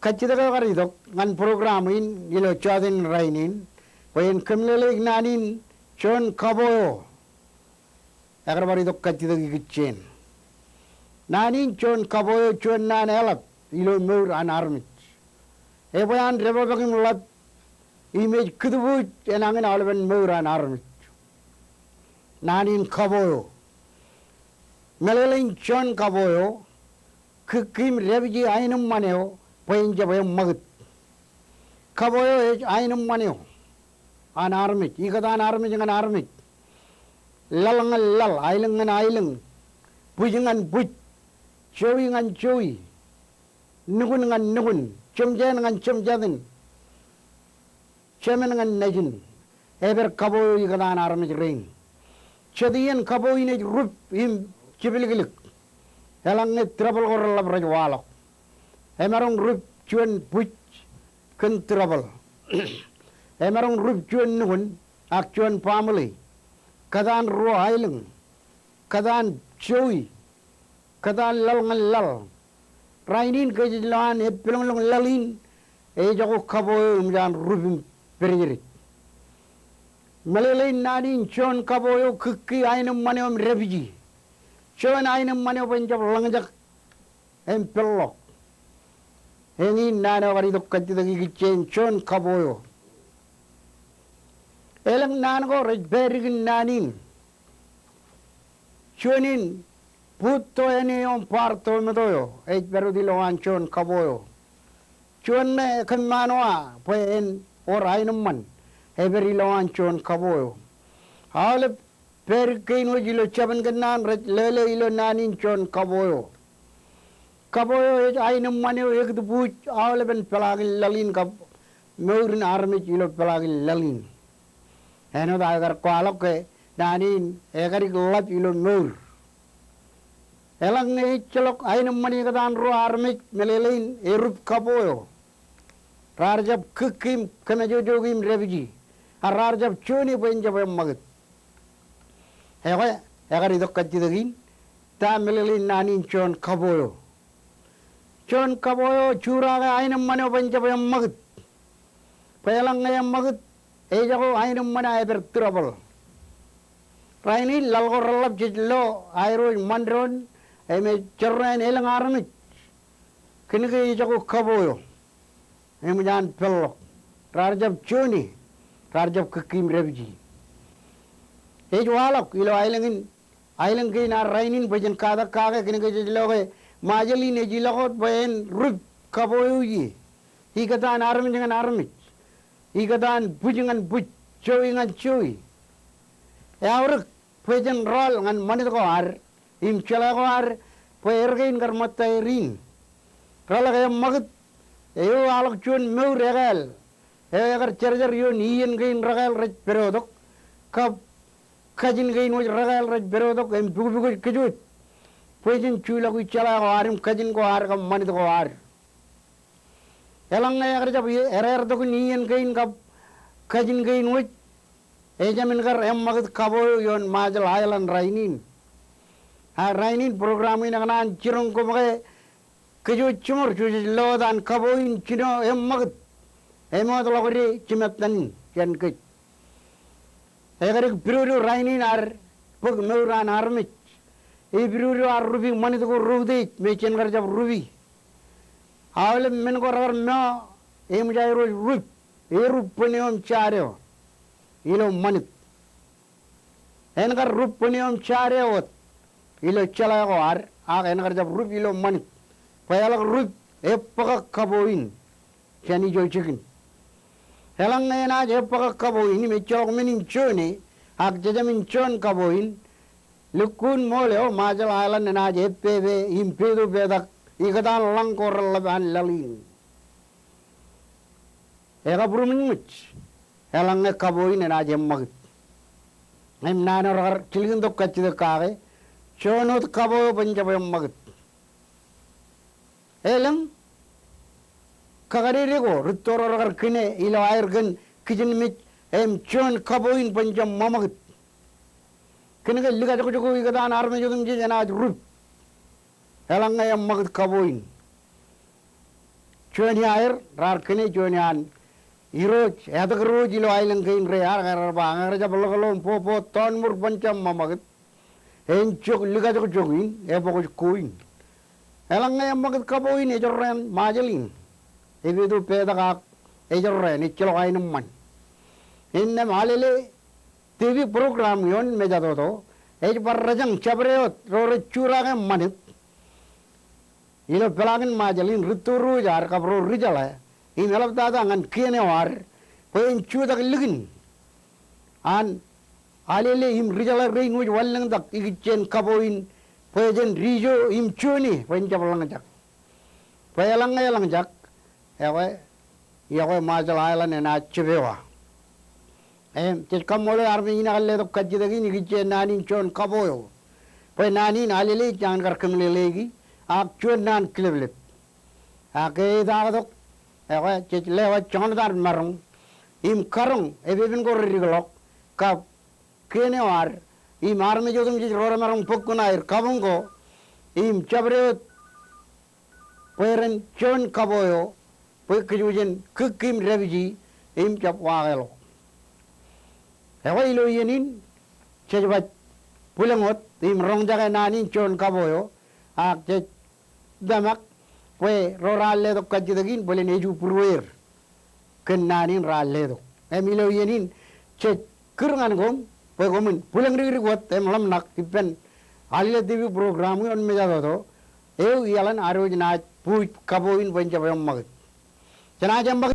kacitaga karidok ngan programin ilo chadin rainin payen kemlele nanin chon kaboyo agar baridok kacitaga gicen nanin chon kaboyo chon nan elap ilo mur an armit ebayan rebabagim lat image kudubu enangin alben mur an armit nanin kaboyo melelin chon kaboyo kkim rebji ainum maneo painja bayam magut kaboyo ainum maneo an armit igadan armit jangan armit lalangal lal ailengan ailing pujangan puj chowi ngan chowi nugun ngan nugun chomjan ngan chomjadin chemen ngan najin eber kaboyo igadan armit rain chadiyan kaboyo ne rup im chibilgilik elange trouble gorla brajwalo emarong rup chuan puj kan trouble emarong rup chuan nugun ak chuan family kadan ro ailing kadan chowi kadan lalngal lal rainin kejilan epilong lalin e jago kaboy umjan rubim peririt malelin nadin chon kaboyo kikki ainum maneom refugee chon ainum maneo panjab langjak empelok hengi nana wari dokkati dagi gichen chon kaboyo elang nan go rejberigin nanin chonin putto eni on parto medoyo ej berudilo an chon kaboyo chon ne kan manwa pen or ainum man everilo an chon kaboyo hale per keino jilo chaban ganan lele ilo nanin chon kaboyo kaboyo ej ainum maneo ek du buch hale ben pelagil lalin kab meurin arme jilo pelagil lalin eno da agar kwalok ke nanin egari lap ilo meur elang ne chelok ainum mani gadan ro arme melelein erup kaboyo rarjab kkim kana jojogim refugee ararjab choni benjab magat ewe egari dokkati dagin ta melelein nanin chon kaboyo churaga ainum mani benjab magat pelang ngayam magat ejago ainum mana eber trouble raini lalgorlap jidlo airo mandron eme chorren elang armit kinige ejago kaboyo emujan pello rarjab choni rarjab kkim refugee ejwalok ilo ailengin na rainin bajan kada kaga kinige jidlo ge majali ne jilagot bayen rub kaboyo yi igatan armit jangan armit igadan pujangan puj chowi ngan chowi yauruk pujan rol ngan manit ko ar im chala ko ar pergain gar matairin rala ga magat eyo alak chun meu regal egar charger yo niyen gain regal raj perodok kab kajin gain waj regal raj perodok em bugu kejut pujan chula ku chala ko arim kajin ko ar kam manit ko ar elang agar jab erer dok niyen gain kab kajin gain waj ejamin gar em magat kaboyo yon majal island rainin ha rainin program ina nan chirong ko mage kejo chumur chuji lodan kaboyin chino em magat emod logri chimatan jan ke egar biru rainin ar pug neuran armit e biru ar rubi manit ko rudi me chen gar jab rubi awle men ko rar no em jay ro rub e rupneom chareo ilo manit engar rupneom chareo ilo chala ko ar aga engar jab rub ilo manit payala rub e paga kaboin chani jo chicken elang na je paga kaboin me chok menin chone ak jajamin chon kaboin lukun mole o majal island na je pebe impedu bedak igadan lang korla ban lalin ega bruminch elang kaboin na je mag em nanar kilgin dok kachide kaage chonot kaboy panjab mag elang kagari rego rutoror kine ilo airgan kijin mit em chon kaboin panjam mamag kine liga jogo igadan arme jodum je na rub elang ay mag kaboin cuani air rar kene cuanian iroj edak roj ilo ailang kain re ar ar bang ar ja balagalom po ton mur pancam mamagit en chok liga jok jokin e pokoj kuin elang ngayam magit kaboin e jorren majalin evidu peda ka e jorren ichlo ainum man inne malele TV program yon mejado to e parrajang chabreot rore churaga manit ilo pelangin majalin rituru jar kabro rijala in alap dada ngan kene war pen chuda ligin an alele im rijala rein wuj wallang dak igichen kaboin pejen rijo im chuni pen jabalang jak pelang elang jak ewe yawe majal ailan na chibewa tet kamole arme ina galle to kajidagi ni gichen nanin chon kaboyo pe nanin alele jan gar kamle legi ak chon nan kleblet ake daadok ewe tet lewa chon dar marung im karung ebeben gor rigolok ka kene war im arme jodum ji rora marung pokuna ir kabungo im chabre peren chon kaboyo pe kujujen kukim reviji im chap wagelo ewe ilo yenin chejbat pulangot im rong jaga nanin chon kaboyo ak je damak we roralle do kajidagin bolen eju purwer ken nanin ralle do emilo yenin che kurungan gom we gomen pulang ri got em lam nak ipen alile TV program on mejado do eu yalan aroj na pu kaboin banjabam mag jana jambak